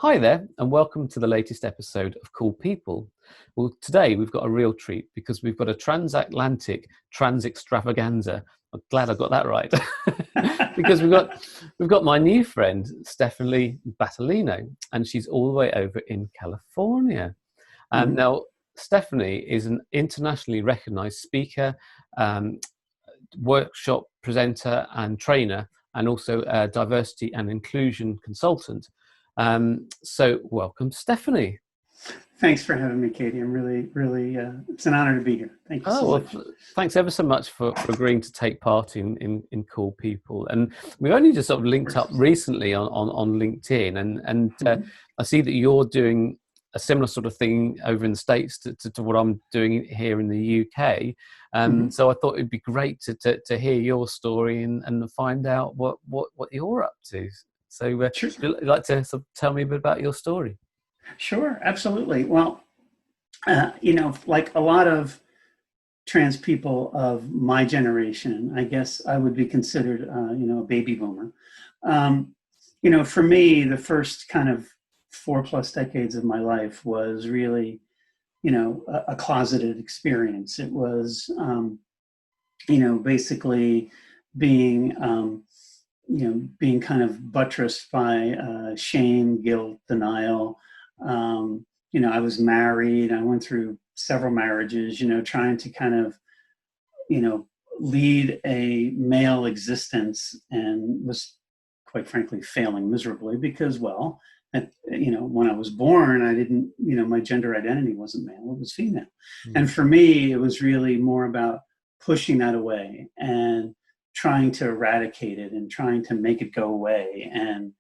Hi there, and welcome to the latest episode of Cool People. Well, today we've got a real treat because we've got a transatlantic trans extravaganza. I'm glad I got that right. Because we've got my new friend, Stephanie Battaglino, and she's all the way over in California. Now, Stephanie is an internationally recognized speaker, workshop presenter and trainer, and also a diversity and inclusion consultant. So welcome, Stephanie. Thanks for having me, Katie. I'm really, it's an honor to be here. Thank you so much. Thanks ever so much for agreeing to take part in Cool People. And we've only just sort of linked up recently on LinkedIn, and I see that you're doing a similar sort of thing over in the States to what I'm doing here in the UK. So I thought it'd be great to hear your story and find out what you're up to. So Sure. would you like to sort of tell me a bit about your story? Sure, absolutely. Well, like a lot of trans people of my generation, I guess I would be considered, a baby boomer. For me, the first kind of 4+ decades of my life was really, a closeted experience. It was, basically being, being kind of buttressed by shame, guilt, denial. I was married. I went through several marriages, trying to kind of, lead a male existence, and was quite frankly failing miserably because, well, when I was born, I didn't, my gender identity wasn't male, it was female. And for me, it was really more about pushing that away and trying to eradicate it and trying to make it go away and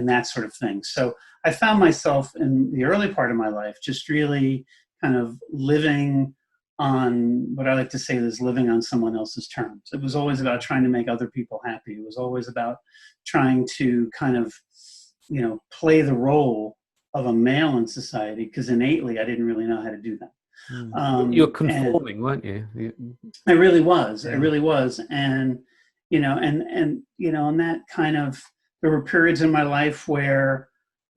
that sort of thing. So I found myself in the early part of my life just really kind of living on what I like to say is living on someone else's terms. It was always about trying to make other people happy. It was always about trying to kind of, play the role of a male in society, because innately I didn't really know how to do that. You're conforming, weren't you? I really was. Yeah. I really was. And, and that kind of, there were periods in my life where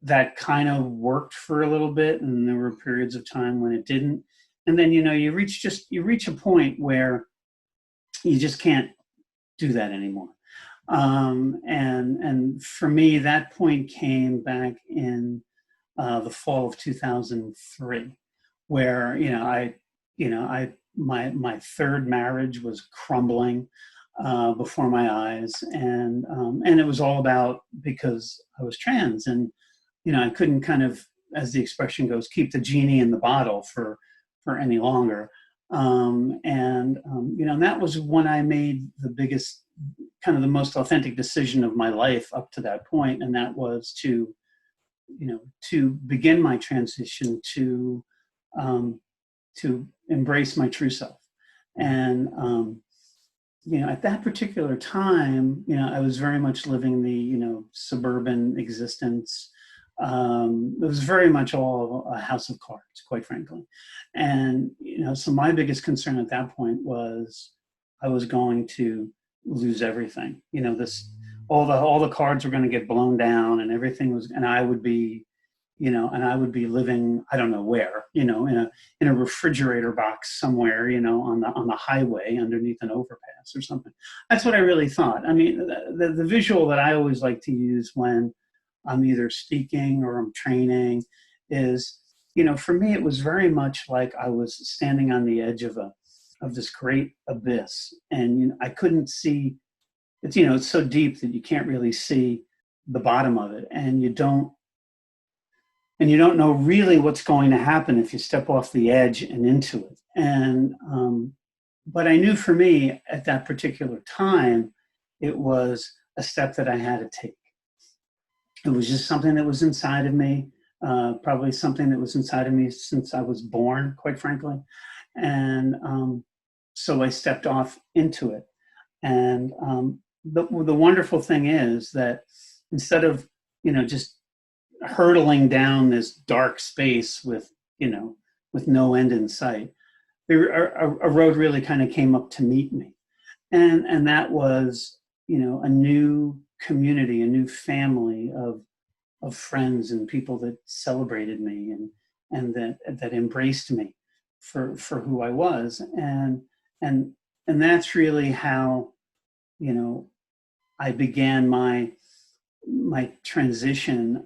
that kind of worked for a little bit, and there were periods of time when it didn't. And then, you reach a point where you just can't do that anymore. And for me, that point came back in the fall of 2003, where, my third marriage was crumbling before my eyes, and it was all about because I was trans, and I couldn't kind of, as the expression goes, keep the genie in the bottle for any longer, and that was when I made the biggest, kind of the most authentic decision of my life up to that point, and that was to begin my transition to embrace my true self. And at that particular time, I was very much living the suburban existence. It was very much all a house of cards, quite frankly. And so my biggest concern at that point was I was going to lose everything. All the cards were going to get blown down, and everything was, and I would be living, I don't know where, in a refrigerator box somewhere, on the highway underneath an overpass or something. That's what I really thought. I mean, the visual that I always like to use when I'm either speaking or I'm training is, for me, it was very much like I was standing on the edge of this great abyss, and I couldn't see. It's so deep that you can't really see the bottom of it, and you don't know really what's going to happen if you step off the edge and into it. And but I knew for me at that particular time, it was a step that I had to take. It was just something that was inside of me, probably something that was inside of me since I was born, quite frankly. And so I stepped off into it. And the wonderful thing is that instead of, just hurtling down this dark space with no end in sight, a road really kind of came up to meet me. And that was, a new community, a new family of friends and people that celebrated me and that embraced me for who I was. And that's really how, you know, I began my transition,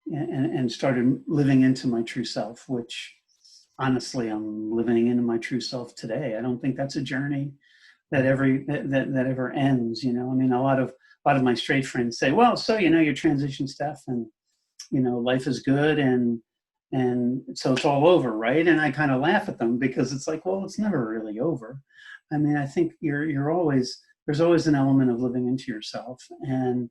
and started living into my true self, which honestly, I'm living into my true self today. I don't think that's a journey that ever ends. You know, I mean, a lot of my straight friends say, well, so, you know, your transition stuff and, you know, life is good and so it's all over, right? And I kind of laugh at them because it's like, well, it's never really over. I mean, I think there's always an element of living into yourself. And,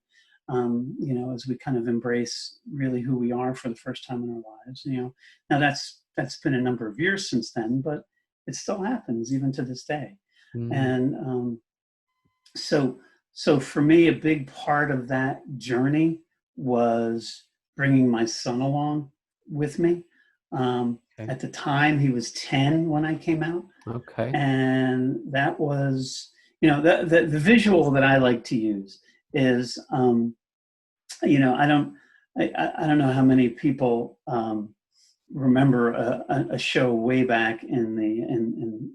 you know, as we kind of embrace really who we are for the first time in our lives, you know, now that's been a number of years since then, but it still happens even to this day. And so for me, a big part of that journey was bringing my son along with me. At the time, he was 10 when I came out. Okay. And that was, you know, the visual that I like to use is, you know, I don't know how many people remember a show way back in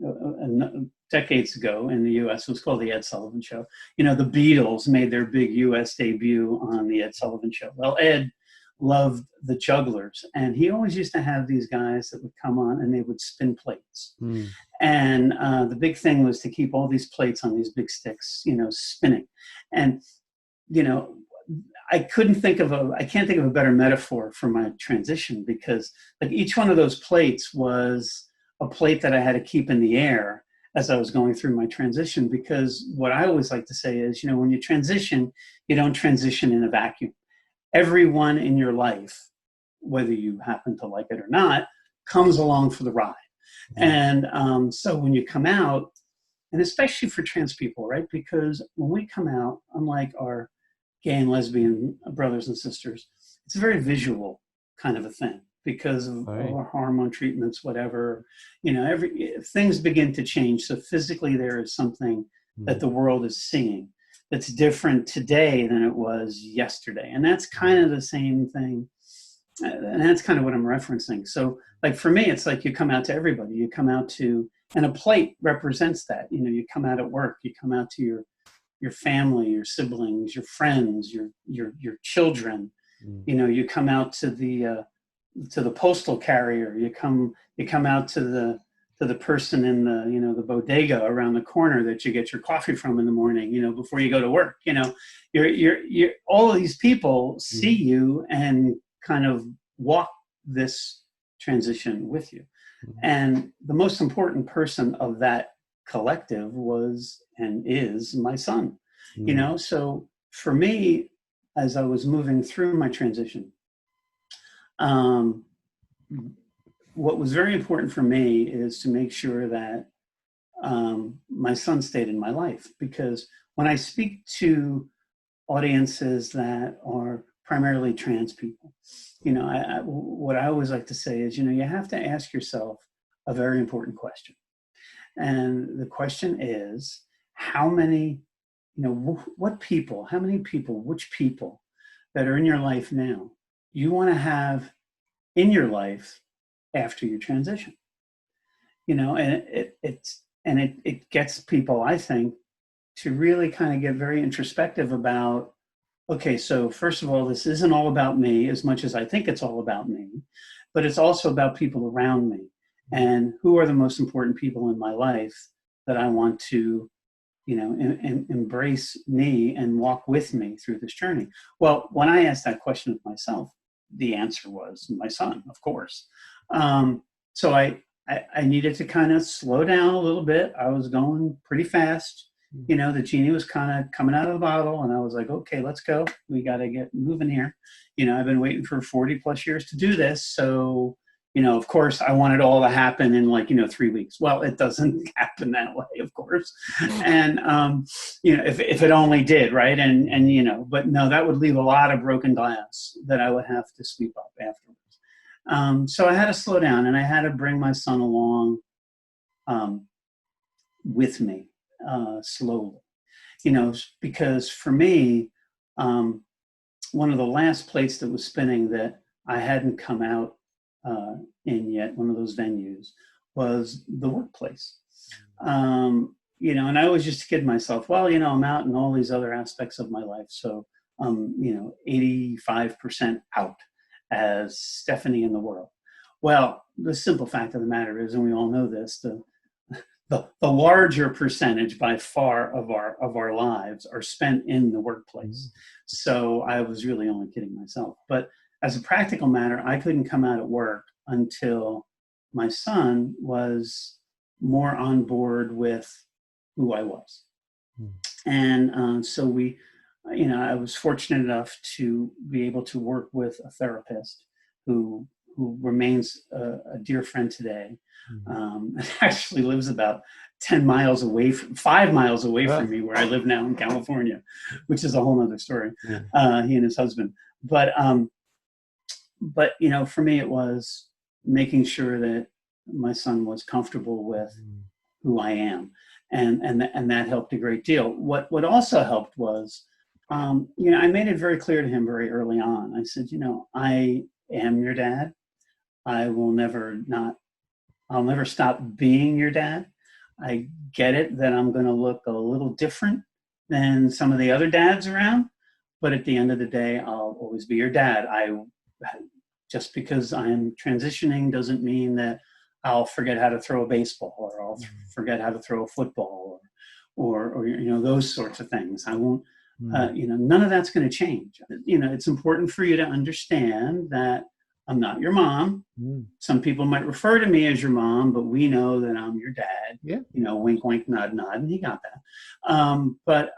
decades ago in the U.S. It was called the Ed Sullivan Show. You know, the Beatles made their big U.S. debut on the Ed Sullivan Show. Well, Ed loved the jugglers, and he always used to have these guys that would come on and they would spin plates. And the big thing was to keep all these plates on these big sticks, you know, spinning. And, you know, I can't think of a better metaphor for my transition, because like each one of those plates was a plate that I had to keep in the air as I was going through my transition. Because what I always like to say is, you know, when you transition, you don't transition in a vacuum. Everyone in your life, whether you happen to like it or not, comes along for the ride. And so when you come out, and especially for trans people, right? Because when we come out, unlike our gay and lesbian brothers and sisters, it's a very visual kind of a thing because of our hormone treatments, whatever, you know, things begin to change. So physically there is something that the world is seeing that's different today than it was yesterday. And that's kind of the same thing. And that's kind of what I'm referencing. So like for me, it's like you come out to everybody. You come out to, and a plate represents that. You know, you come out at work, you come out to your family, your siblings, your friends, your children. You know, you come out to the postal carrier. You come out to the person in the, you know, the bodega around the corner that you get your coffee from in the morning, you know, before you go to work. You know, you're all of these people see you and kind of walk this transition with you. And the most important person of that collective was and is my son. You know, so for me, as I was moving through my transition, what was very important for me is to make sure that my son stayed in my life. Because when I speak to audiences that are primarily trans people, you know, what I always like to say is, you know, you have to ask yourself a very important question. And the question is, how many, you know, which people that are in your life now, you want to have in your life after your transition? You know, and it gets people, I think, to really kind of get very introspective about, okay, so first of all, this isn't all about me as much as I think it's all about me, but it's also about people around me. And who are the most important people in my life that I want to, you know, embrace me and walk with me through this journey? Well, when I asked that question of myself, the answer was my son, of course. So I needed to kind of slow down a little bit. I was going pretty fast. You know, the genie was kind of coming out of the bottle, and I was like, okay, let's go. We got to get moving here. You know, I've been waiting for 40 plus years to do this. So, you know, of course, I want it all to happen in like, you know, 3 weeks. Well, it doesn't happen that way, of course. And, you know, if it only did, right? And, you know, but no, that would leave a lot of broken glass that I would have to sweep up afterwards. So I had to slow down, and I had to bring my son along with me slowly, you know, because for me, one of the last plates that was spinning that I hadn't come out in yet, one of those venues, was the workplace. And I always just kid myself, well, I'm out in all these other aspects of my life. So, 85% out as Stephanie in the world. Well, the simple fact of the matter is, and we all know this, the larger percentage by far of our lives are spent in the workplace. So I was really only kidding myself. But as a practical matter, I couldn't come out at work until my son was more on board with who I was. And so I was fortunate enough to be able to work with a therapist who remains a dear friend today. Actually lives about 5 miles away from me, where I live now in California, which is a whole nother story. He and his husband. But for me, it was making sure that my son was comfortable with who I am. And that helped a great deal. What also helped was, I made it very clear to him very early on. I said, I am your dad. I'll never stop being your dad. I get it that I'm going to look a little different than some of the other dads around, but at the end of the day, I'll always be your dad. Just because I'm transitioning doesn't mean that I'll forget how to throw a baseball, or I'll forget how to throw a football, or those sorts of things. I won't. None of that's going to change. It's important for you to understand that I'm not your mom. Some people might refer to me as your mom, but we know that I'm your dad. Yeah. Wink, wink, nod, nod, and he got that. But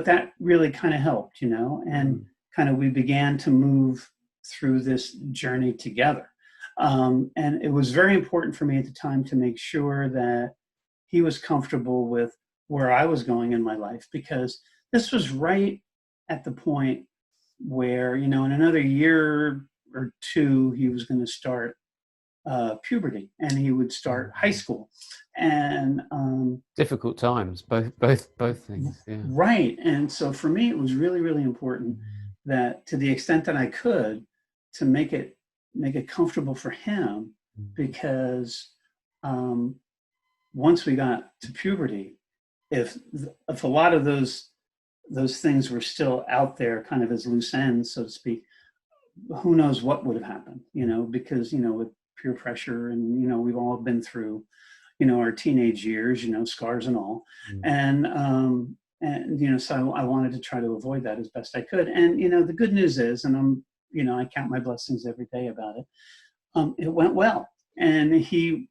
that really kind of helped, and kind of we began to move through this journey together. And it was very important for me at the time to make sure that he was comfortable with where I was going in my life, because this was right at the point where, in another year or two, he was going to start puberty, and he would start high school. And difficult times, both things. Yeah. Right. And so for me, it was really, really important that, to the extent that I could, to make it comfortable for him, because once we got to puberty, if a lot of those things were still out there kind of as loose ends, so to speak, who knows what would have happened, because, with peer pressure, and, we've all been through, our teenage years, scars and all. And so I wanted to try to avoid that as best I could. And, the good news is, and I count my blessings every day about it. It went well. And he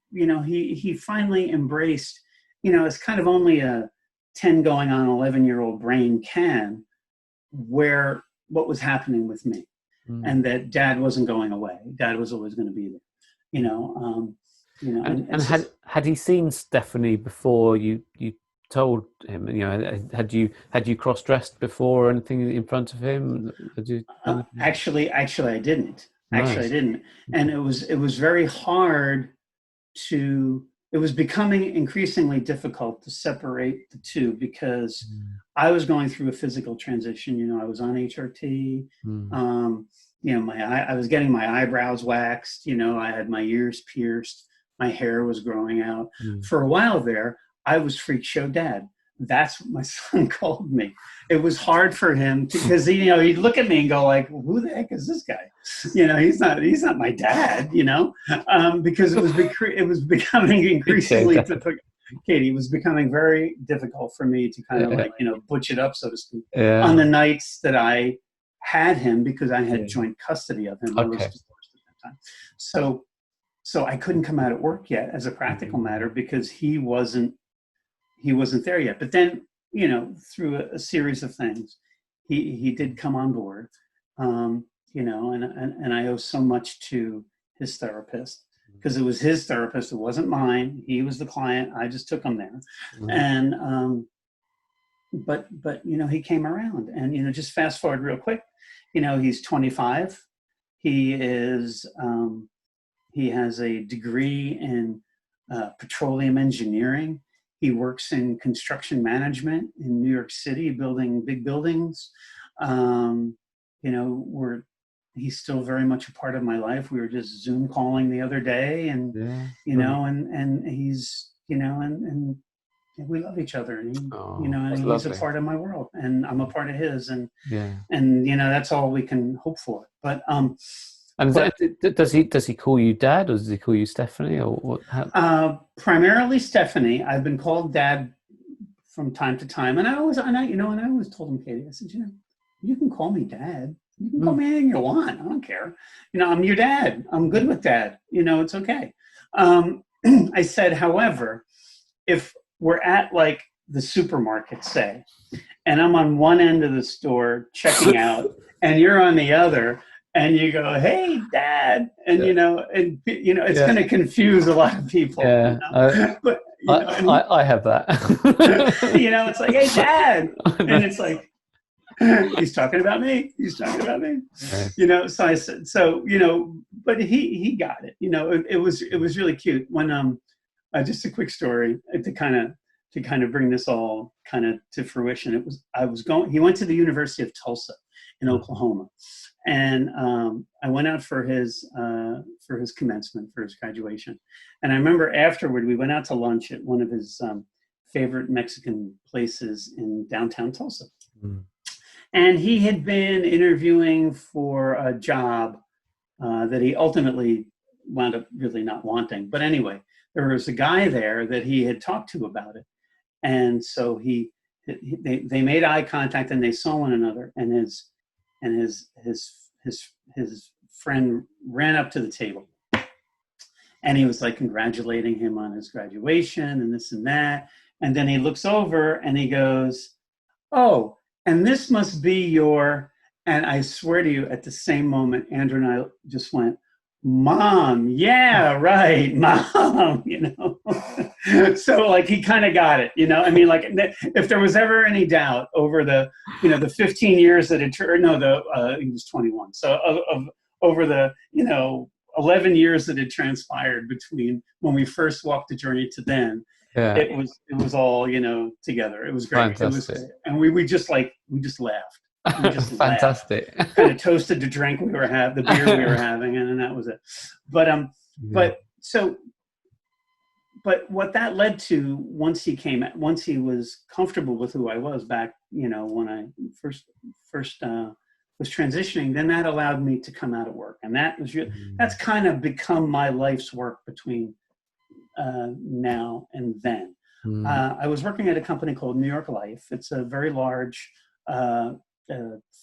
finally embraced, it's kind of only a 10 going on 11-year-old brain can, where what was happening with me, and that dad wasn't going away. Dad was always going to be there, had he seen Stephanie before you told him? Had you cross-dressed before or anything in front of him? Actually, I didn't. Nice. I didn't, and it was very hard to. It was becoming increasingly difficult to separate the two, because I was going through a physical transition. I was on HRT. I was getting my eyebrows waxed. I had my ears pierced. My hair was growing out. For a while there, I was freak show dad. That's what my son called me. It was hard for him because he'd look at me and go like, well, "Who the heck is this guy?" He's not my dad. Because it was becoming increasingly difficult. Katie, it was becoming very difficult for me to kind of butch it up, so to speak, on the nights that I had him, because I had joint custody of him. I was divorced at that time, so I couldn't come out at work yet, as a practical matter, because he wasn't there yet. But then, through a series of things, he did come on board, and I owe so much to his therapist, because it was his therapist. It wasn't mine. He was the client. I just took him there. And, but he came around, and, just fast forward real quick, he's 25. He has a degree in petroleum engineering. He works in construction management in New York City, building big buildings. You know, he's still very much a part of my life. We were just Zoom calling the other day, and Yeah. you know, and he's, you know, and we love each other, and he, you know, and That's he's a lovely. part of my world, and I'm a part of his, and Yeah. you know, that's all we can hope for. But And but does he call you Dad, or does he call you Stephanie, or what? primarily Stephanie. I've been called Dad from time to time, and I always told him, Katie, I said, you know, you can call me Dad. You can call me anything you want. I don't care. You know, I'm your dad. I'm good with Dad. You know, it's okay. I said, however, if we're at like the supermarket, say, and I'm on one end of the store checking out, and you're on the other, and you go, "Hey, Dad," and you know, it's going to confuse a lot of people. Yeah, you know? But you know, I have that. you know, it's like, "Hey, Dad," and it's like, he's talking about me. He's talking about me. Yeah. You know, so I said, so you know, but he got it. You know, it was really cute when just a quick story to kind of bring this all kind of to fruition. He went to the University of Tulsa in Oklahoma, and I went out for his commencement, for his graduation. And I remember afterward, we went out to lunch at one of his favorite Mexican places in downtown Tulsa. And he had been interviewing for a job that he ultimately wound up really not wanting. But anyway, there was a guy there that he had talked to about it. And so they made eye contact, and they saw one another, and his friend ran up to the table, and he was like congratulating him on his graduation and this and that. And then he looks over and he goes, "Oh, and this must be your," and I swear to you, at the same moment, Andrew and I just went, "Mom, yeah, right, Mom," you know. So like he kind of got it, you know. I mean, like if there was ever any doubt over the 15 years that he was 21. So over the 11 years that had transpired between when we first walked the journey to then. Yeah. It was all, together. It was great. Fantastic. It was, and we just laughed. We just Fantastic. laughed. Kind of toasted the drink we were the beer we were having, and then that was it. But but what that led to, once he was comfortable with who I was back, when I first was transitioning, then that allowed me to come out of work, and that's kind of become my life's work between now and then. I was working at a company called New York Life. It's a very large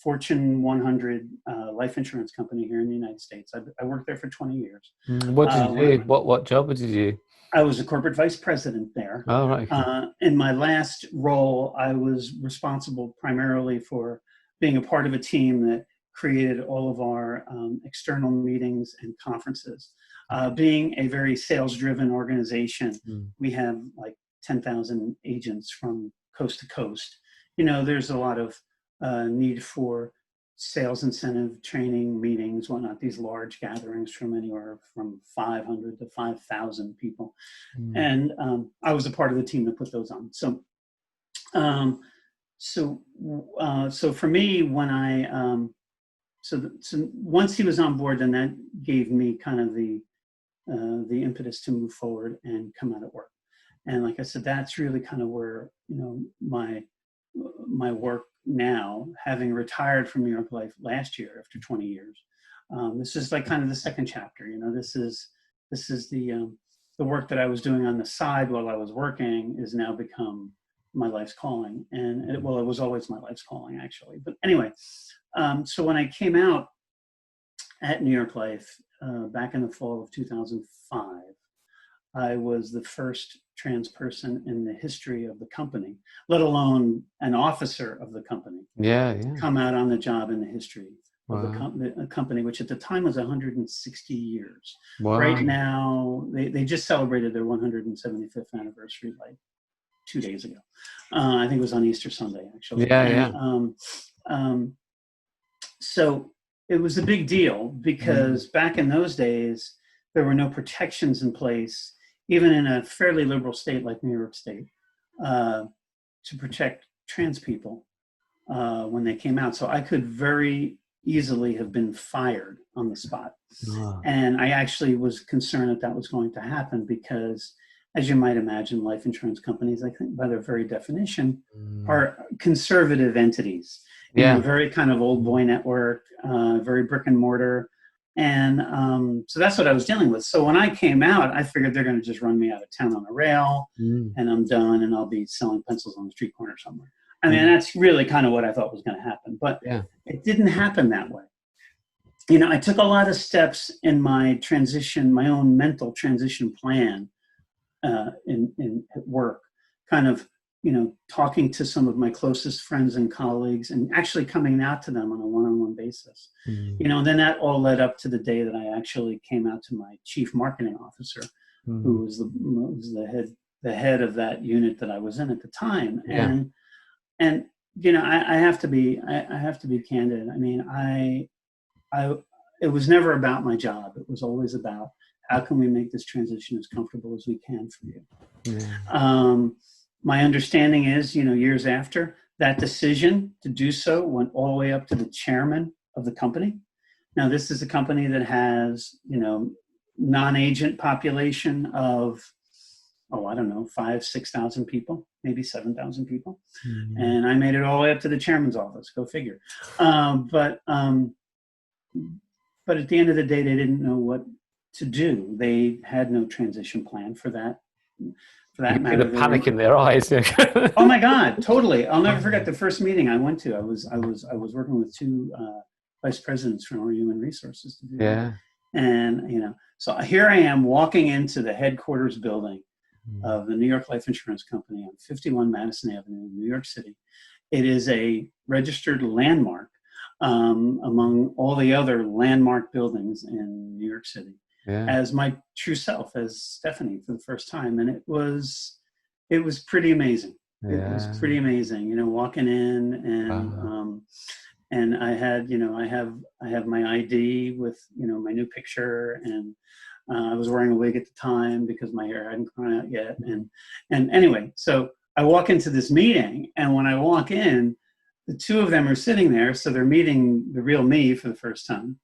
Fortune 100 life insurance company here in the United States. I worked there for 20 years. What did you do? What job did you do? I was a corporate vice president there. Oh, right. Okay. In my last role, I was responsible primarily for being a part of a team that created all of our external meetings and conferences. Being a very sales-driven organization, we have like 10,000 agents from coast to coast. There's a lot of need for sales incentive training meetings, whatnot, these large gatherings from anywhere from 500 to 5,000 people. And I was a part of the team that put those on. So for me, when so once he was on board, then that gave me kind of the impetus to move forward and come out at work. And like I said, that's really kind of where, my work now, having retired from New York Life last year after 20 years, this is like kind of the second chapter. This is the work that I was doing on the side while I was working is now become my life's calling. And it was always my life's calling, actually. But anyway, so when I came out at New York Life back in the fall of 2005, I was the first trans person in the history of the company, let alone an officer of the company. Yeah. Come out on the job in the history of the company, which at the time was 160 years. Wow. Right now, they just celebrated their 175th anniversary like 2 days ago. I think it was on Easter Sunday, actually. Yeah. So it was a big deal because back in those days, there were no protections in place, even in a fairly liberal state like New York State, to protect trans people when they came out. So I could very easily have been fired on the spot. Ah. And I actually was concerned that that was going to happen because, as you might imagine, life insurance companies, I think by their very definition, are conservative entities. You know, very kind of old boy network, very brick and mortar. And so that's what I was dealing with. So when I came out, I figured they're going to just run me out of town on a rail and I'm done and I'll be selling pencils on the street corner somewhere. I mean, that's really kind of what I thought was going to happen. But it didn't happen that way. You know, I took a lot of steps in my transition, my own mental transition plan at work, kind of, you know, talking to some of my closest friends and colleagues and actually coming out to them on a one-on-one basis. You know, and then that all led up to the day that I actually came out to my chief marketing officer, who was the head of that unit that I was in at the time. And you know, I have to be candid. I mean, it was never about my job. It was always about how can we make this transition as comfortable as we can for you. My understanding is, you know, years after that decision to do so went all the way up to the chairman of the company. Now, this is a company that has, you know, non-agent population of, I don't know, 5,000, 6,000 people, maybe 7,000 people. And I made it all the way up to the chairman's office, go figure. But at the end of the day, they didn't know what to do. They had no transition plan for that. For that matter, the panic in their eyes. Oh my God, totally! I'll never forget the first meeting I went to. I was working with two vice presidents from our human resources to do that. And you know, so here I am walking into the headquarters building of the New York Life Insurance Company on 51 Madison Avenue in New York City. It is a registered landmark among all the other landmark buildings in New York City. As my true self, as Stephanie, for the first time. And it was pretty amazing. It was pretty amazing, you know, walking in and I had, you know, I have my ID with, you know, my new picture, and I was wearing a wig at the time because my hair hadn't grown out yet. And anyway, so I walk into this meeting, and when I walk in, the two of them are sitting there. So they're meeting the real me for the first time.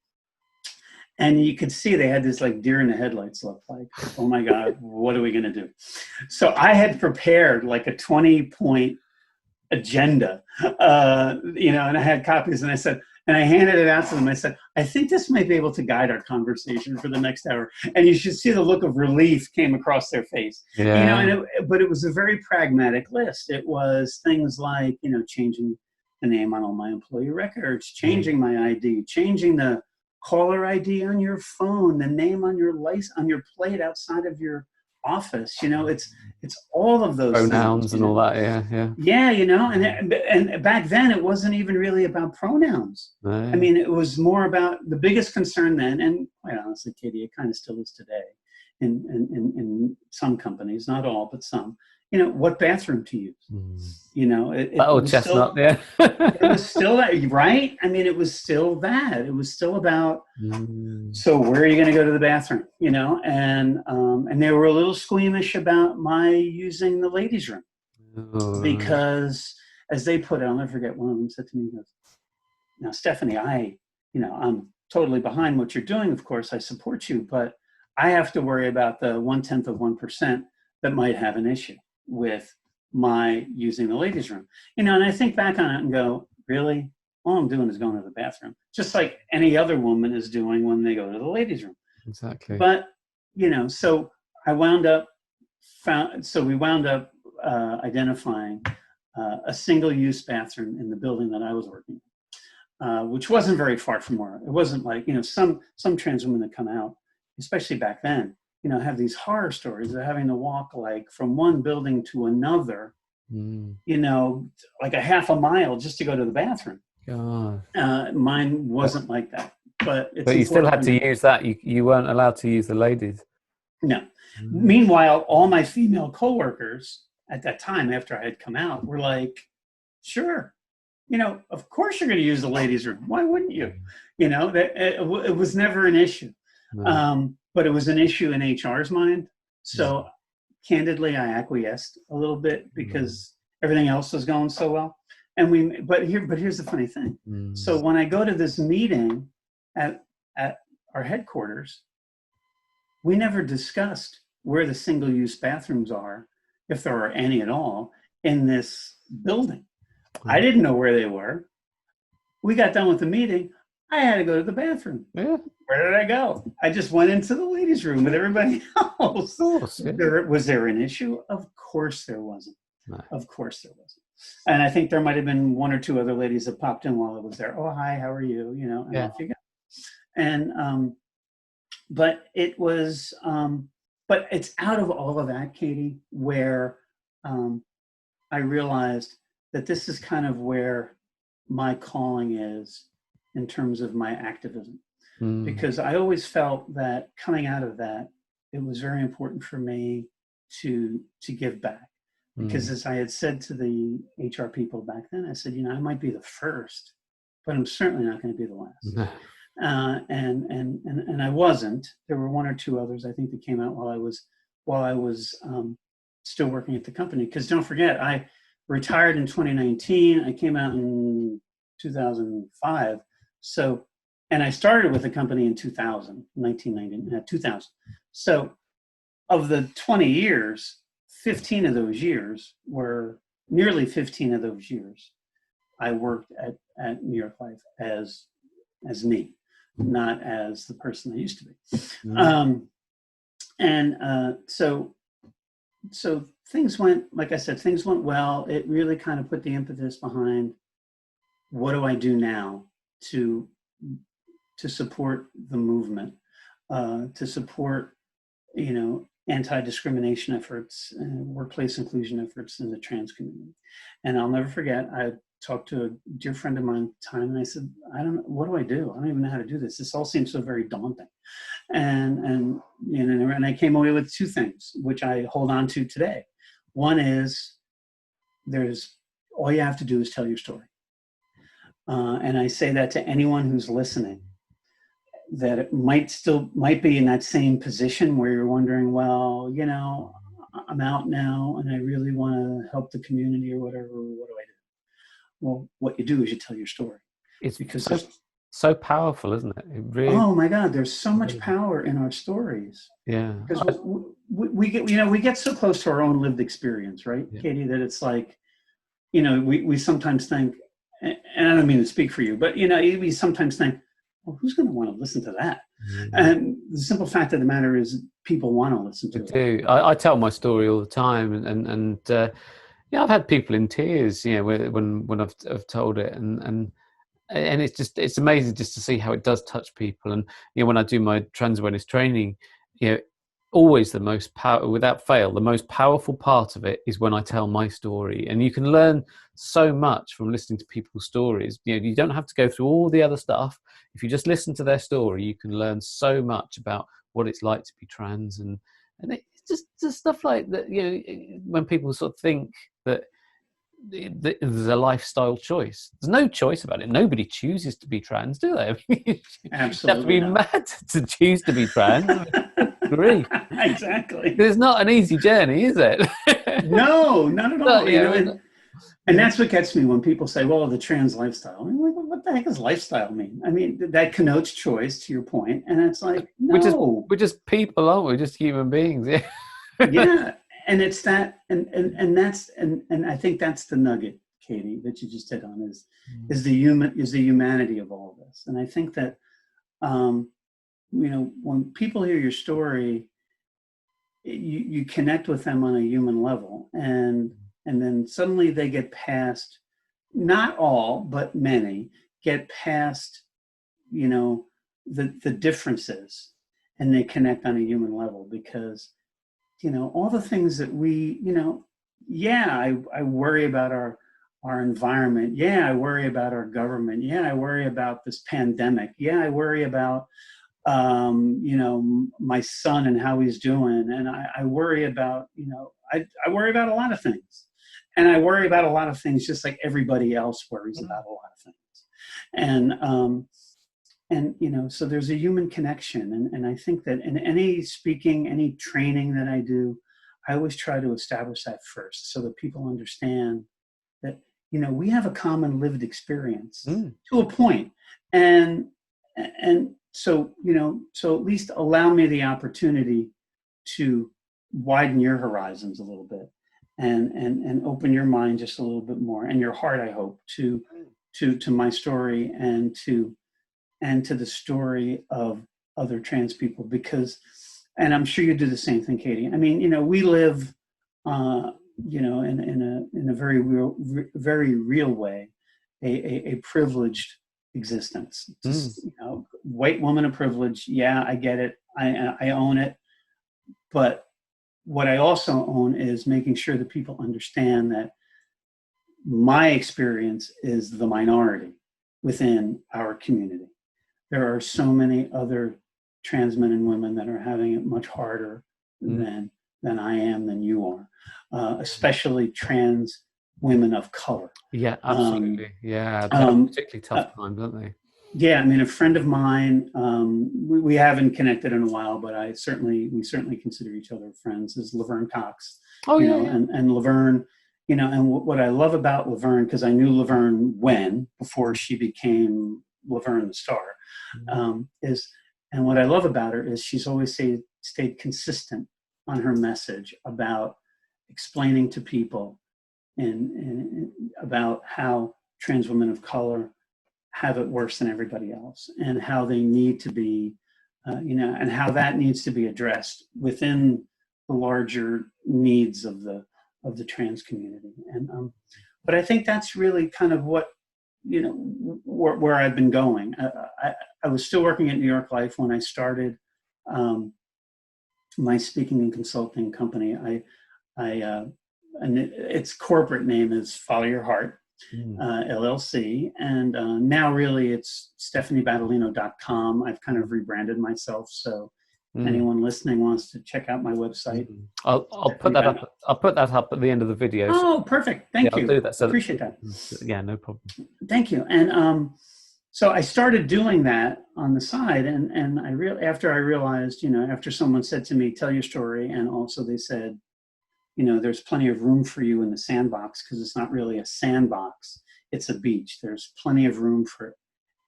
And you could see they had this like deer in the headlights look, like, oh my God, what are we going to do? So I had prepared like a 20-point agenda, you know, and I had copies, and I said, and I handed it out to them. I said, I think this might be able to guide our conversation for the next hour. And you should see the look of relief came across their face. You know, and but it was a very pragmatic list. It was things like, you know, changing the name on all my employee records, changing my ID, changing the caller ID on your phone, the name on your license, on your plate outside of your office. You know, it's all of those pronouns things, and all that. Yeah, you know, and back then it wasn't even really about pronouns. I mean, it was more about the biggest concern then, and quite honestly, Katie, it kind of still is today in some companies, not all, but some. You know, what bathroom to use. You know, it was chestnut, still, it was still that, right? I mean, it was still that. It was still about, so where are you going to go to the bathroom? You know, and they were a little squeamish about my using the ladies' room. Because, as they put it, I'll never forget, one of them said to me, he goes, now, Stephanie, I'm totally behind what you're doing. Of course, I support you, but I have to worry about the 0.1% that might have an issue with my using the ladies' room. You know, and I think back on it and go, really? All I'm doing is going to the bathroom, just like any other woman is doing when they go to the ladies' room. Exactly. But, you know, so we wound up identifying a single-use bathroom in the building that I was working in, which wasn't very far from where, it wasn't like, you know, some trans women that come out, especially back then, you know, have these horror stories of having to walk like from one building to another, you know, like a half a mile just to go to the bathroom. God. Mine wasn't like that, but you still had to use that. You weren't allowed to use the ladies. No. Meanwhile, all my female coworkers at that time, after I had come out, were like, sure, you know, of course you're going to use the ladies' room. Why wouldn't you? You know, it was never an issue. But it was an issue in HR's mind. So candidly, I acquiesced a little bit because everything else was going so well. But here's the funny thing. So when I go to this meeting at our headquarters, we never discussed where the single-use bathrooms are, if there are any at all, in this building. I didn't know where they were. We got done with the meeting. I had to go to the bathroom. Yeah. Where did I go? I just went into the ladies' room with everybody else. Of course, yeah. Was there an issue? Of course there wasn't. No. Of course there wasn't. And I think there might have been one or two other ladies that popped in while I was there. Oh, hi, how are you? You know, and off you go. And but it was but it's out of all of that, Katie, where I realized that this is kind of where my calling is in terms of my activism. Because I always felt that coming out of that, it was very important for me to give back. Because as I had said to the HR people back then, I said, you know, I might be the first, but I'm certainly not going to be the last. And I wasn't. There were one or two others I think that came out while I was still working at the company. Because don't forget, I retired in 2019. I came out in 2005. So, and I started with the company in 2000. So of the 20 years, 15 of those years were, nearly 15 of those years, I worked at New York Life as me, not as the person I used to be. So things went, like I said, things went well. It really kind of put the impetus behind, what do I do now to support the movement, to support, you know, anti-discrimination efforts and workplace inclusion efforts in the trans community. And I'll never forget, I talked to a dear friend of mine at the time, and I said, what do I do? I don't even know how to do this. This all seems so very daunting. And I came away with two things, which I hold on to today. One is, all you have to do is tell your story. And I say that to anyone who's listening, that it might be in that same position where you're wondering, well, you know, I'm out now and I really want to help the community or whatever. What do I do? Well, what you do is you tell your story. It's because so powerful, isn't it? It really, oh my God, there's so much power in our stories. Yeah. Because we get so close to our own lived experience, right, Katie, that it's like, you know, we sometimes think, and I don't mean to speak for you, but, you know, we sometimes think, well, who's going to want to listen to that? And the simple fact of the matter is, people want to listen to it. I tell my story all the time, and yeah, I've had people in tears, you know, when I've told it, and it's amazing just to see how it does touch people. And you know, when I do my trans awareness training, you know, always without fail, the most powerful part of it is when I tell my story. And you can learn so much from listening to people's stories. You know, you don't have to go through all the other stuff. If you just listen to their story, you can learn so much about what it's like to be trans. And it's just stuff like that. You know, when people sort of think that there's a lifestyle choice, there's no choice about it. Nobody chooses to be trans, do they? Absolutely. You have to be mad to choose to be trans. Agree. Exactly. It's not an easy journey, is it? No, not at all. You know, and that's what gets me when people say, well, the trans lifestyle. I'm like, what the heck does lifestyle mean? I mean, that connotes choice, to your point. And it's like, no. We're just people, aren't we? Just human beings. Yeah. Yeah. And it's that, and I think that's the nugget, Katie, that you just hit on, is the humanity of all of this. And I think that, you know, when people hear your story, you connect with them on a human level, and then suddenly they get past, not all, but many get past, you know, the differences, and they connect on a human level, because, you know, all the things that we, you know, yeah, I worry about our environment. Yeah, I worry about our government. Yeah, I worry about this pandemic. Yeah, I worry about, you know, my son and how he's doing. And I worry about, you know, I worry about a lot of things. And I worry about a lot of things just like everybody else worries about a lot of things. And you know, so there's a human connection. And I think that in any speaking, any training that I do, I always try to establish that first, so that people understand that we have a common lived experience Mm. to a point. And so, so at least allow me the opportunity to widen your horizons a little bit, and open your mind just a little bit more, and your heart, I hope, to my story, and to the story of other trans people, because, and I'm sure you do the same thing, Katie. I mean, we live, in a very real way, a privileged existence. Just, white woman of privilege. Yeah, I get it. I own it. But what I also own is making sure that people understand that my experience is the minority within our community. There are so many other trans men and women that are having it much harder than I am, than you are, especially trans women of color. Yeah, absolutely. Yeah, they have a particularly tough time, don't they? Yeah, I mean, a friend of mine, we haven't connected in a while, but we certainly consider each other friends, is Laverne Cox. Oh, yeah. And Laverne, and what I love about Laverne, because I knew Laverne before she became Laverne the Star, and what I love about her is she's always stayed consistent on her message about explaining to people about how trans women of color have it worse than everybody else, and how they need to be, and how that needs to be addressed within the larger needs of the trans community. And but I think that's really kind of what, where I've been going. I was still working at New York Life when I started my speaking and consulting company. And its corporate name is Follow Your Heart, LLC. And now really it's StephanieBattaglino.com. I've kind of rebranded myself. So anyone listening wants to check out my website. I'll put that up. I'll put that up at the end of the video. Oh, perfect. Thank you. I'll do that. So appreciate that. Yeah, no problem. Thank you. And so I started doing that on the side, and after I realized, after someone said to me, tell your story, and also they said, there's plenty of room for you in the sandbox, because it's not really a sandbox, it's a beach. There's plenty of room for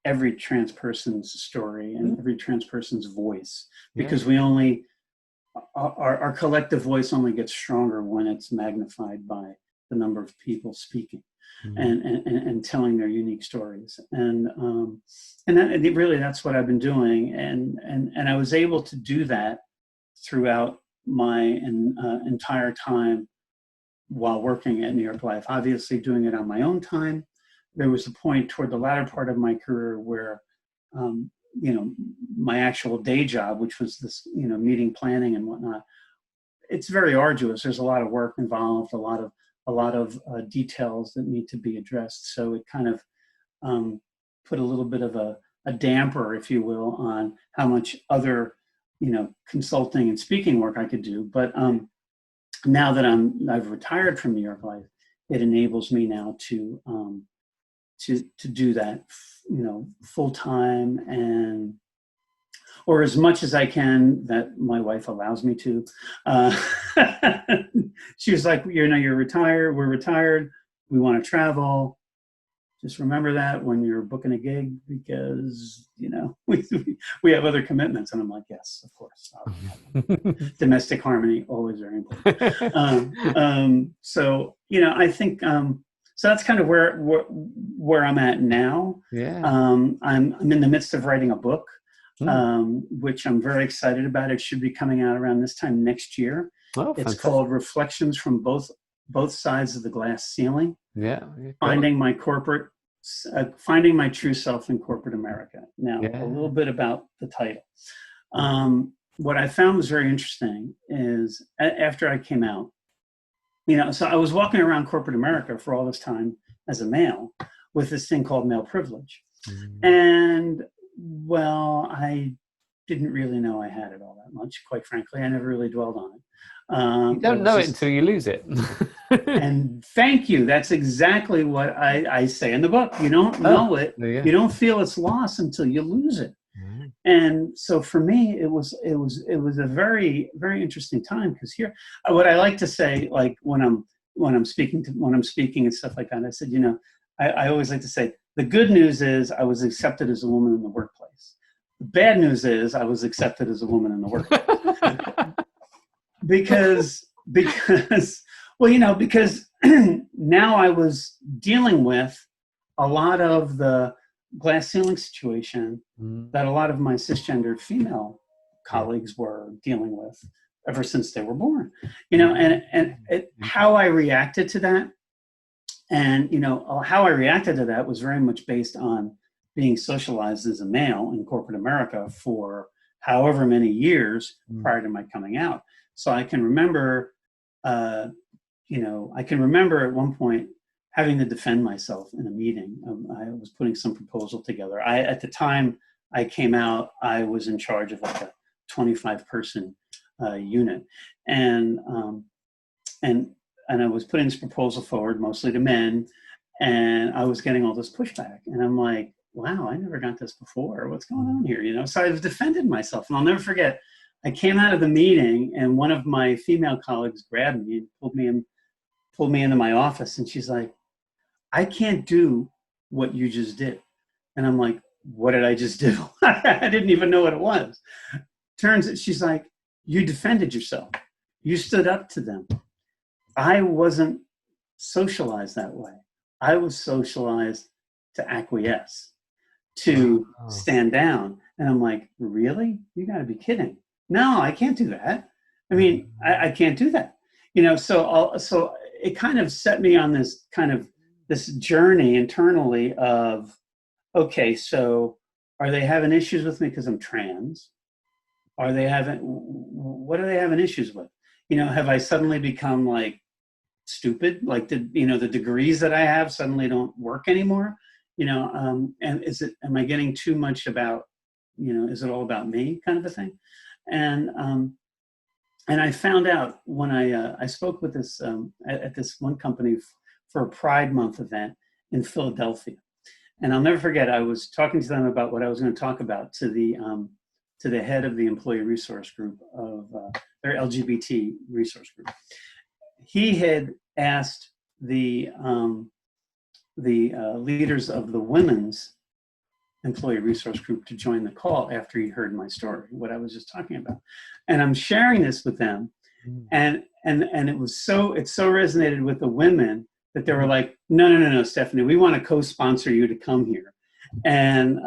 every trans person's story and every trans person's voice, because we only, our collective voice only gets stronger when it's magnified by the number of people speaking and telling their unique stories. And really, that's what I've been doing. And I was able to do that throughout my entire time while working at New York Life. Obviously doing it on my own time. There was a point toward the latter part of my career where, my actual day job, which was this, meeting planning and whatnot, it's very arduous. There's a lot of work involved, a lot of details that need to be addressed. So it kind of put a little bit of a damper, if you will, on how much other consulting and speaking work I could do. But now that I've retired from New York Life, it enables me now to do that, full time, or as much as I can, that my wife allows me to. She was like, you're retired, we're retired, we want to travel. Just remember that when you're booking a gig, because, we have other commitments. And I'm like, yes, of course. Domestic harmony, always very important. So, I think, so that's kind of where I'm at now. Yeah. I'm in the midst of writing a book, which I'm very excited about. It should be coming out around this time next year. Oh, it's called Reflections from Both Sides of the Glass Ceiling. Yeah. Finding my true self in corporate America. Now, a little bit about the title. What I found was very interesting is after I came out, so I was walking around corporate America for all this time as a male with this thing called male privilege. And, well, I didn't really know I had it all that much, quite frankly. I never really dwelled on it. You don't know it until you lose it. And thank you. That's exactly what I say in the book. You don't know it. Yeah. You don't feel its loss until you lose it. And so for me, it was a very, very interesting time, because here, what I like to say, like when I'm when I'm speaking and stuff like that. I said, I always like to say, the good news is I was accepted as a woman in the workplace. The bad news is I was accepted as a woman in the workplace. because because now I was dealing with a lot of the glass ceiling situation that a lot of my cisgender female colleagues were dealing with ever since they were born, how I reacted to that. And, how I reacted to that was very much based on being socialized as a male in corporate America for however many years prior to my coming out. So I can remember, at one point having to defend myself in a meeting. I was putting some proposal together. At the time I came out, I was in charge of like a 25-person unit, and I was putting this proposal forward, mostly to men, and I was getting all this pushback. And I'm like, wow, I never got this before. What's going on here? So I've defended myself. And I'll never forget, I came out of the meeting and one of my female colleagues grabbed me and pulled me into my office. And she's like, I can't do what you just did. And I'm like, what did I just do? I didn't even know what it was. She's like, you defended yourself. You stood up to them. I wasn't socialized that way. I was socialized to acquiesce, to stand down. And I'm like, really? You got to be kidding. No, I can't do that. I mean, I can't do that. So it kind of set me on this journey internally of, okay, so are they having issues with me because I'm trans? What are they having issues with? Have I suddenly become like stupid? Like, the degrees that I have suddenly don't work anymore? And am I getting too much about, is it all about me kind of a thing? And I found out when I spoke with this, at this one company for a Pride Month event in Philadelphia. And I'll never forget, I was talking to them about what I was going to talk about to the head of the employee resource group of their LGBT resource group. He had asked the leaders of the women's employee resource group to join the call after he heard my story, what I was just talking about. And I'm sharing this with them. And it so resonated with the women that they were like, no, Stephanie, we want to co-sponsor you to come here. And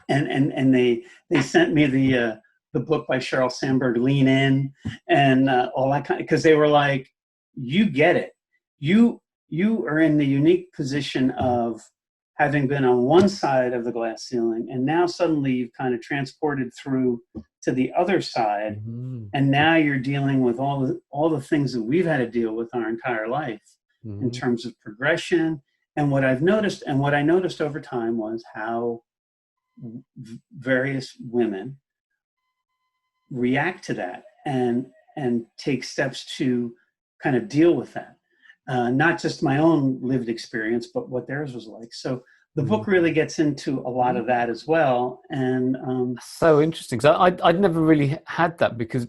they sent me the book by Sheryl Sandberg, Lean In, and all that kind of, because they were like, you get it. You are in the unique position of having been on one side of the glass ceiling, and now suddenly you've kind of transported through to the other side, and now you're dealing with all the things that we've had to deal with our entire life in terms of progression. And what I noticed over time was how various women react to that and take steps to kind of deal with that. Not just my own lived experience, but what theirs was like. So the book really gets into a lot of that as well. And so interesting. So I'd never really had that because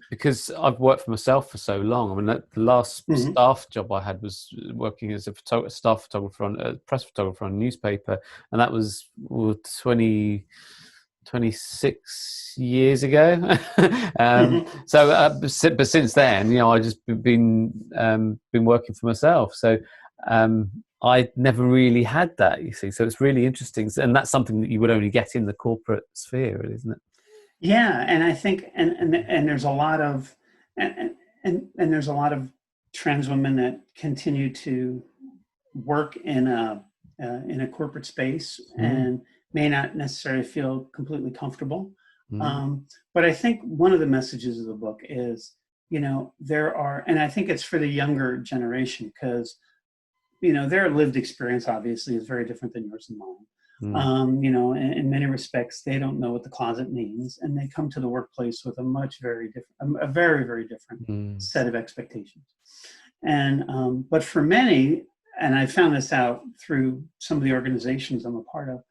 I've worked for myself for so long. I mean, the last staff job I had was working as a staff photographer press photographer on a newspaper, and that was 26 years ago. But since then, I just been working for myself. So I never really had that, you see. So it's really interesting, and that's something that you would only get in the corporate sphere, really, isn't it? Yeah, and I think and there's a lot of and there's a lot of trans women that continue to work in a corporate space and may not necessarily feel completely comfortable. But I think one of the messages of the book is, there are, and I think it's for the younger generation, because, their lived experience obviously is very different than yours and mine. In many respects, they don't know what the closet means, and they come to the workplace with a very, very different set of expectations. And, but for many, and I found this out through some of the organizations I'm a part of,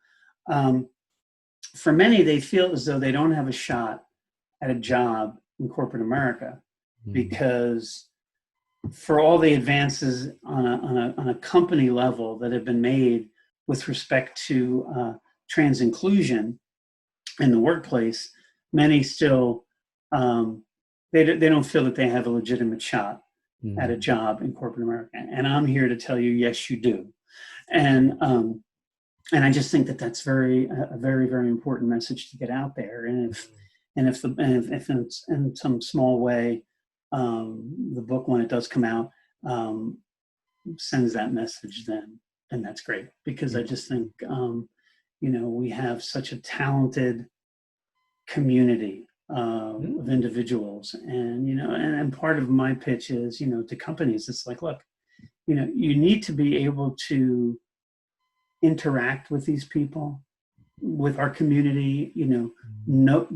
for many, they feel as though they don't have a shot at a job in corporate America because for all the advances on a company level that have been made with respect to trans inclusion in the workplace, many still they don't feel that they have a legitimate shot at a job in corporate America. And I'm here to tell you, yes, you do. And I just think that that's a very, very important message to get out there. And if it's in some small way, the book, when it does come out, sends that message, then that's great, because I just think we have such a talented community of individuals, and part of my pitch is, to companies, it's like, look, you need to be able to interact with these people, with our community,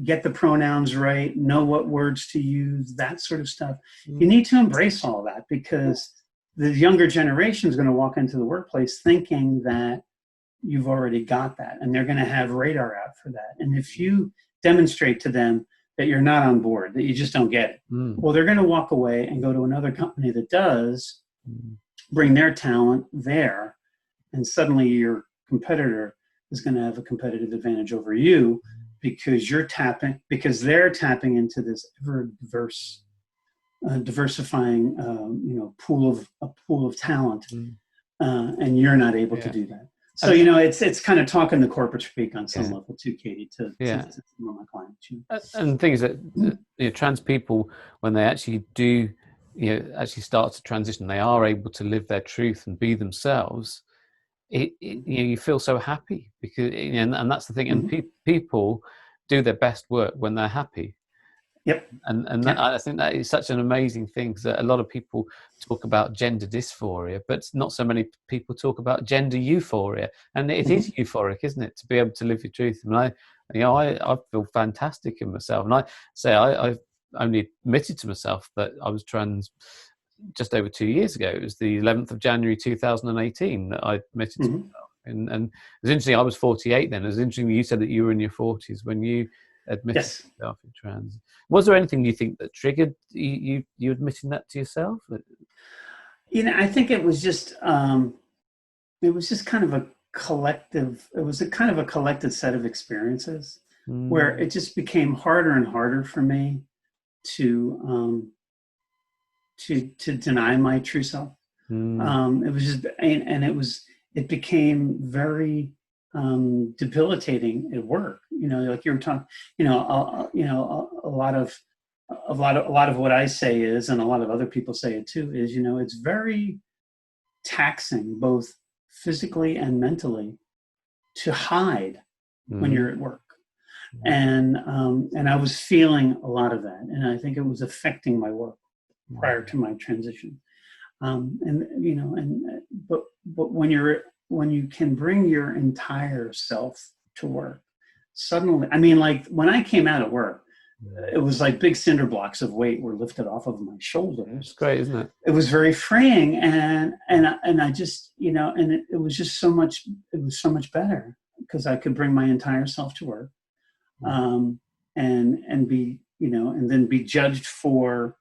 get the pronouns right, know what words to use, that sort of stuff. You need to embrace all that, because the younger generation is going to walk into the workplace thinking that you've already got that, and they're going to have radar out for that. And if you demonstrate to them that you're not on board, that you just don't get it, well, they're going to walk away and go to another company that does, bring their talent there, and suddenly your competitor is going to have a competitive advantage over you, because they're tapping into this ever diverse, diversifying, pool of talent, and you're not able to do that. So, it's kind of talking the corporate speak on some level too, Katie, to some of my clients. And the thing is that trans people, when they actually do, actually start to transition, they are able to live their truth and be themselves. You feel so happy, because and that's the thing. And people do their best work when they're happy. Yep. And I think that is such an amazing thing, because a lot of people talk about gender dysphoria, but not so many people talk about gender euphoria. And it is euphoric, isn't it, to be able to live your truth? And I feel fantastic in myself. And I say I've only admitted to myself that I was trans just over 2 years ago. It was the 11th of January 2018 that I admitted to myself. And it was interesting, I was 48 then. It was interesting you said that you were in your 40s when you admitted yourself in trans. Was there anything you think that triggered you admitting that to yourself? I think it was just kind of a collective. It was a kind of a collective set of experiences where it just became harder and harder for me to deny my true self. It was just, and it became very debilitating at work. Like you were talking, a lot of what I say is, and a lot of other people say it too, is, it's very taxing, both physically and mentally, to hide when you're at work. And I was feeling a lot of that, and I think it was affecting my work prior to my transition. But when you can bring your entire self to work, suddenly, like when I came out of work, it was like big cinder blocks of weight were lifted off of my shoulders. It's great, isn't it? It was very freeing, and I just, and it was just so much. It was so much better because I could bring my entire self to work, and be, and then be judged for,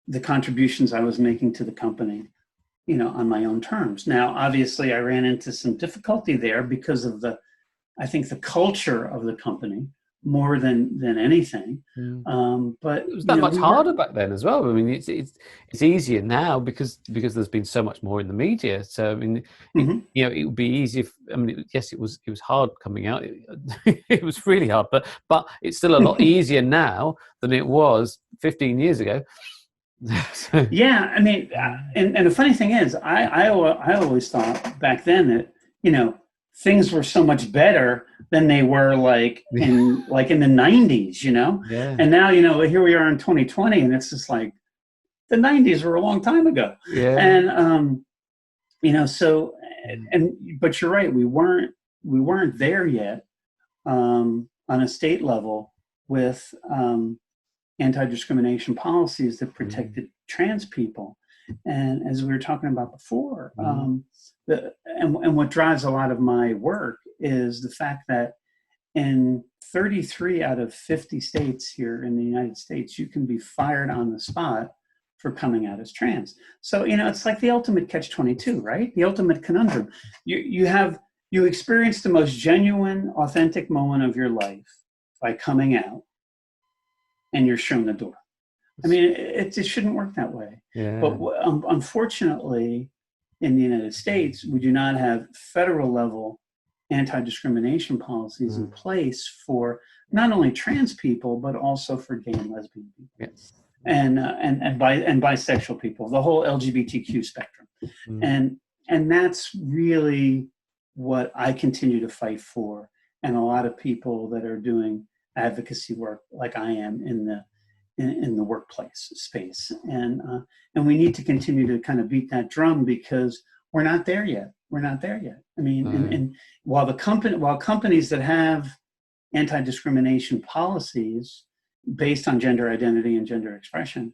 the contributions I was making to the company, on my own terms. Now, obviously, I ran into some difficulty there because of I think the culture of the company more than anything. But it was that much harder back then as well. It's easier now because there's been so much more in the media. So it would be easy if, yes, it was hard coming out. It was really hard, but it's still a lot easier now than it was 15 years ago. Yeah, and the funny thing is, I always thought back then that things were so much better than they were like in the 90s, Yeah. And now here we are in 2020, and it's just like the 90s were a long time ago. Yeah. And so but you're right, we weren't there yet on a state level with anti-discrimination policies that protected trans people. And as we were talking about before, and what drives a lot of my work is the fact that in 33 out of 50 states here in the United States, you can be fired on the spot for coming out as trans. So, it's like the ultimate catch-22, right? The ultimate conundrum. You experience the most genuine, authentic moment of your life by coming out, and you're shown the door. I mean, it shouldn't work that way. Yeah. But unfortunately, in the United States, we do not have federal level anti-discrimination policies in place for not only trans people, but also for gay and lesbian people. Yes. And bisexual people, the whole LGBTQ spectrum. And that's really what I continue to fight for. And a lot of people that are doing advocacy work like I am in the workplace space. And we need to continue to kind of beat that drum, because we're not there yet. We're not there yet. I mean, and while companies that have anti-discrimination policies based on gender identity and gender expression,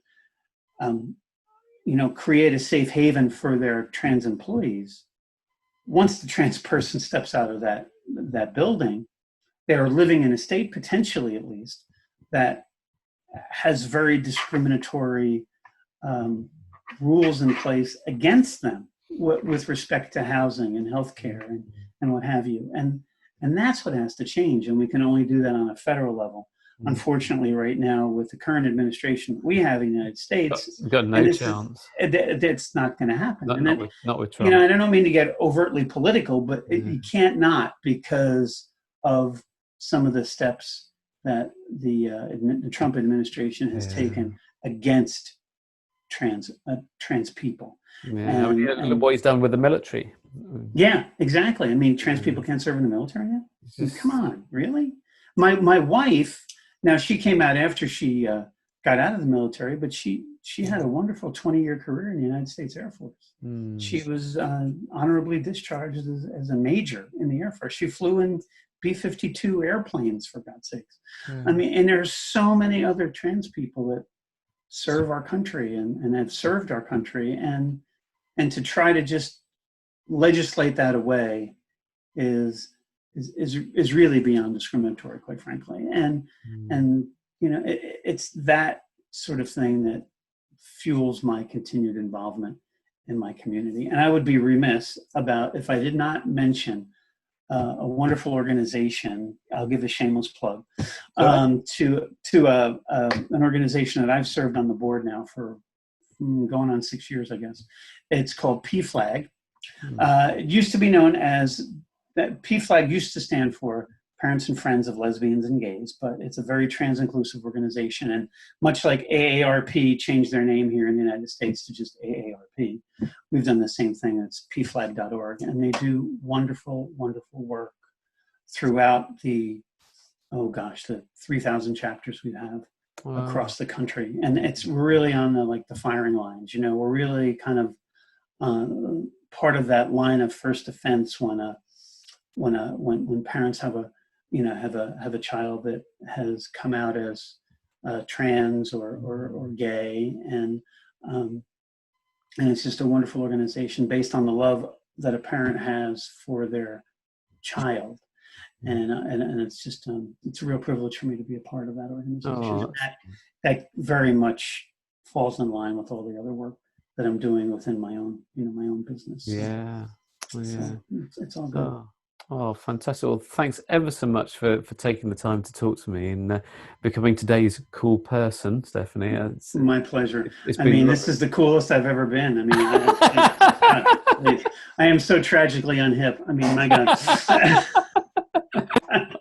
create a safe haven for their trans employees, once the trans person steps out of that building, they are living in a state, potentially at least, that has very discriminatory rules in place against them with respect to housing and healthcare and what have you. And that's what has to change. And we can only do that on a federal level. Unfortunately, right now, with the current administration we have in the United States, got no chance. It's not going to happen. Not with Trump. I don't mean to get overtly political, but you can't not, because of some of the steps that the Trump administration has taken against trans people. Yeah, and what he's done with the military. Yeah, exactly. I mean, trans people can't serve in the military yet? I mean, come on, really? My wife, now she came out after she got out of the military, but she had a wonderful 20-year career in the United States Air Force. She was honorably discharged as a major in the Air Force. She flew in B-52 airplanes, for God's sakes. I mean, and there's so many other trans people that serve our country and have served our country, and to try to just legislate that away is really beyond discriminatory, quite frankly. And it's that sort of thing that fuels my continued involvement in my community. And I would be remiss if I did not mention a wonderful organization. I'll give a shameless plug to an organization that I've served on the board now for going on 6 years, I guess. It's called PFLAG. It used to be known as that. PFLAG used to stand for Parents and Friends of Lesbians and Gays, but it's a very trans-inclusive organization. And much like AARP changed their name here in the United States to just AARP, we've done the same thing. It's pflag.org. And they do wonderful, wonderful work throughout the 3,000 chapters we have across the country. And it's really on the firing lines. We're really kind of part of that line of first defense when parents have a child that has come out as trans or gay, and it's just a wonderful organization based on the love that a parent has for their child, and it's just it's a real privilege for me to be a part of that organization. That very much falls in line with all the other work that I'm doing within my own business. Yeah, so it's all good. Oh, fantastic. Well, thanks ever so much for taking the time to talk to me and becoming today's cool person, Stephanie. It's my pleasure. This is the coolest I've ever been. I mean, I am so tragically unhip. I mean, my God.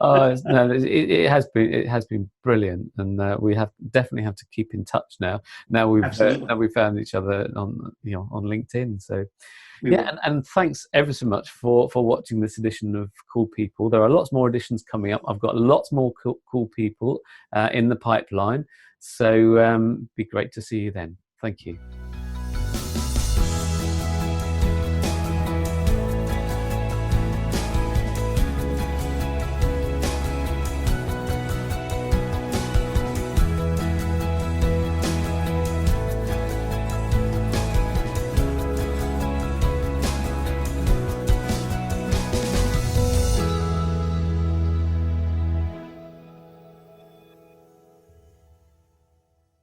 It has been brilliant, and we definitely have to keep in touch now. Now we've found each other on LinkedIn. So and thanks ever so much for watching this edition of Cool People. There are lots more editions coming up. I've got lots more cool people in the pipeline. So be great to see you then. Thank you.